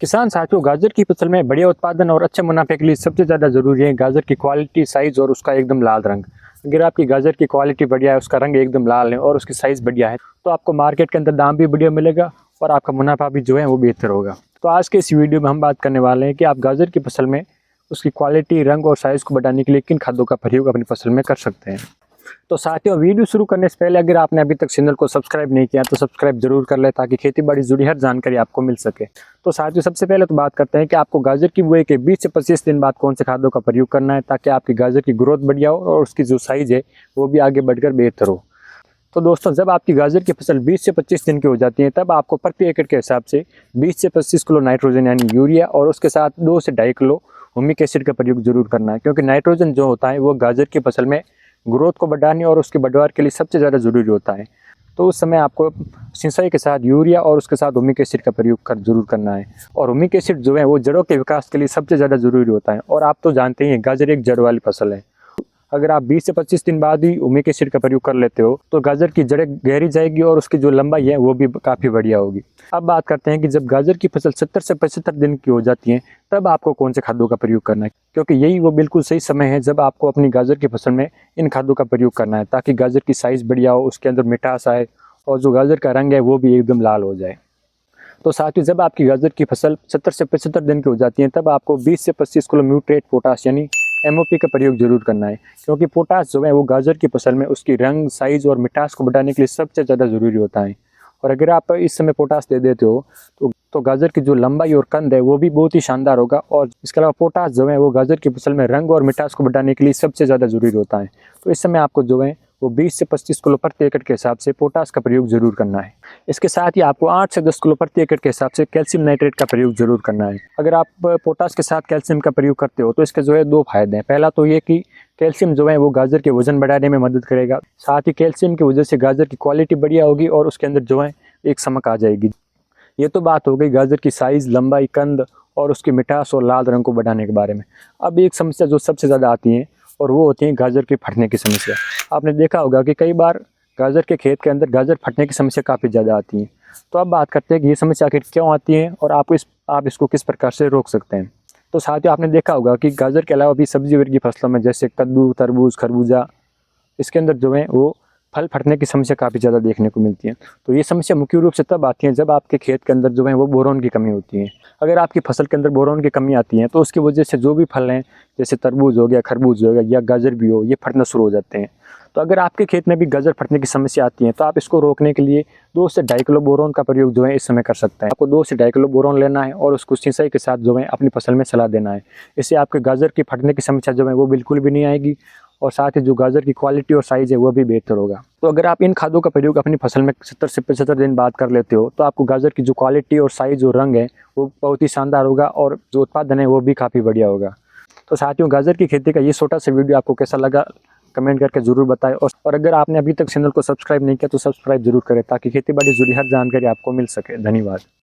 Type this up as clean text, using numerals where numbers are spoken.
किसान साथियों, गाजर की फसल में बढ़िया उत्पादन और अच्छे मुनाफे के लिए सबसे ज़्यादा ज़रूरी है गाजर की क्वालिटी, साइज़ और उसका एकदम लाल रंग। अगर आपकी गाजर की क्वालिटी बढ़िया है, उसका रंग एकदम लाल है और उसकी साइज़ बढ़िया है, तो आपको मार्केट के अंदर दाम भी बढ़िया मिलेगा और आपका मुनाफा भी जो है वो बेहतर होगा। तो आज के इस वीडियो में हम बात करने वाले हैं कि आप गाजर की फसल में उसकी क्वालिटी, रंग और साइज़ को बढ़ाने के लिए किन खादों का प्रयोग अपनी फसल में कर सकते हैं। तो साथियों, वीडियो शुरू करने से पहले अगर आपने अभी तक चैनल को सब्सक्राइब नहीं किया तो सब्सक्राइब जरूर कर ले, ताकि खेती बाड़ी जुड़ी हर जानकारी आपको मिल सके। तो साथियों, सबसे पहले तो बात करते हैं कि आपको गाजर की बुआई के 20 से 25 दिन बाद कौन से खादों का प्रयोग करना है, ताकि आपकी गाजर की ग्रोथ बढ़िया हो और उसकी जो साइज है वो भी आगे बढ़कर बेहतर हो। तो दोस्तों, जब आपकी गाजर की फसल 20 से 25 दिन की हो जाती है, तब आपको प्रति एकड़ के हिसाब से 20 से 25 किलो नाइट्रोजन यानी यूरिया और उसके साथ 2 से 2.5 किलो हुमिक एसिड का प्रयोग जरूर करना है, क्योंकि नाइट्रोजन जो होता है वो गाजर की फसल में ग्रोथ को बढ़ाने और उसके बढ़वार के लिए सबसे ज़्यादा ज़रूरी होता है। तो उस समय आपको सिंचाई के साथ यूरिया और उसके साथ हुमिक एसिड का प्रयोग जरूर करना है। और हुमिक एसिड जो है वो जड़ों के विकास के लिए सबसे ज़्यादा ज़रूरी होता है। और आप तो जानते ही हैं, गाजर एक जड़ वाली फसल है। अगर आप 20 से 25 दिन बाद ही हुमिक एसिड का प्रयोग कर लेते हो तो गाजर की जड़ें गहरी जाएगी और उसकी जो लंबाई है वो भी काफ़ी बढ़िया होगी। अब बात करते हैं कि जब गाजर की फसल 70 से 75 दिन की हो जाती है, तब आपको कौन से खादों का प्रयोग करना है, क्योंकि यही वो बिल्कुल सही समय है जब आपको अपनी गाजर की फसल में इन खादों का प्रयोग करना है, ताकि गाजर की साइज़ बढ़िया हो, उसके अंदर मिठास आए और जो गाजर का रंग है वो भी एकदम लाल हो जाए। तो साथियों, जब आपकी गाजर की फसल 70 से 75 दिन की हो जाती है, तब आपको 20 से 25 किलो म्यूट्रेट पोटाश यानी MOP का प्रयोग जरूर करना है, क्योंकि पोटाश जो है वो गाजर की फसल में उसकी रंग, साइज और मिठास को बढ़ाने के लिए सबसे ज़्यादा ज़रूरी होता है। और अगर आप इस समय पोटाश दे देते हो तो गाजर की जो लंबाई और कंद है वो भी बहुत ही शानदार होगा। और इसके अलावा पोटाश जो है वो गाजर की फसल में रंग और मिठास को बढ़ाने के लिए सबसे ज़्यादा ज़रूरी होता है। तो इस समय आपको जो है वो 20 से 25 किलो प्रति एकड़ के हिसाब से पोटाश का प्रयोग जरूर करना है। इसके साथ ही आपको 8 से 10 किलो प्रति एकड़ के हिसाब से कैल्शियम नाइट्रेट का प्रयोग जरूर करना है। अगर आप पोटाश के साथ कैल्शियम का प्रयोग करते हो तो इसके जो है 2 फायदे हैं। पहला तो ये कि कैल्शियम जो है वो गाजर के वजन बढ़ाने में मदद करेगा, साथ ही कैल्शियम की वजह से गाजर की क्वालिटी बढ़िया होगी और उसके अंदर जो है एक चमक आ जाएगी। ये तो बात हो गई गाजर की साइज़, लंबाई, कंद और उसकी मिठास और लाल रंग को बढ़ाने के बारे में। अब एक समस्या जो सबसे ज़्यादा आती है और वो होती है गाजर के फटने की समस्या। आपने देखा होगा कि कई बार गाजर के खेत के अंदर गाजर फटने की समस्या काफ़ी ज़्यादा आती है। तो अब बात करते हैं कि ये समस्या आखिर क्यों आती है और आप इसको किस प्रकार से रोक सकते हैं। तो साथियों, आपने देखा होगा कि गाजर के अलावा भी सब्जी वर्गीय फसलों में जैसे कद्दू, तरबूज, खरबूजा, इसके अंदर जो है वो फल फटने की समस्या काफ़ी ज़्यादा देखने को मिलती है। तो ये समस्या मुख्य रूप से तब आती है जब आपके खेत के अंदर जो है वो बोरोन की कमी होती है। अगर आपकी फसल के अंदर बोरोन की कमी आती है तो उसकी वजह से जो भी फल हैं, जैसे तरबूज हो गया, खरबूज हो गया या गाजर भी हो, ये फटना शुरू हो जाते हैं। तो अगर आपके खेत में भी गाजर फटने की समस्या आती है तो आप इसको रोकने के लिए 2 से 2.5 किलो बोरोन का प्रयोग जो है इस समय कर सकते हैं। आपको 2 से 2.5 किलो बोरोन लेना है और उसको सिंचाई के साथ जो है अपनी फसल में सला देना है। इससे आपके गाजर की फटने की समस्या जो है वो बिल्कुल भी नहीं आएगी और साथ ही जो गाजर की क्वालिटी और साइज़ है वो भी बेहतर होगा। तो अगर आप इन खादों का प्रयोग अपनी फसल में 70 से 75 दिन बाद कर लेते हो तो आपको गाजर की जो क्वालिटी और साइज़ और रंग है वो बहुत ही शानदार होगा और जो उत्पादन है वो भी काफ़ी बढ़िया होगा। तो साथियों, गाजर की खेती का ये छोटा सा वीडियो आपको कैसा लगा, कमेंट करके ज़रूर बताएं। और अगर आपने अभी तक चैनल को सब्सक्राइब नहीं किया तो सब्सक्राइब जरूर करें, ताकि खेती बाड़ी जुड़ी हर जानकारी आपको मिल सके। धन्यवाद।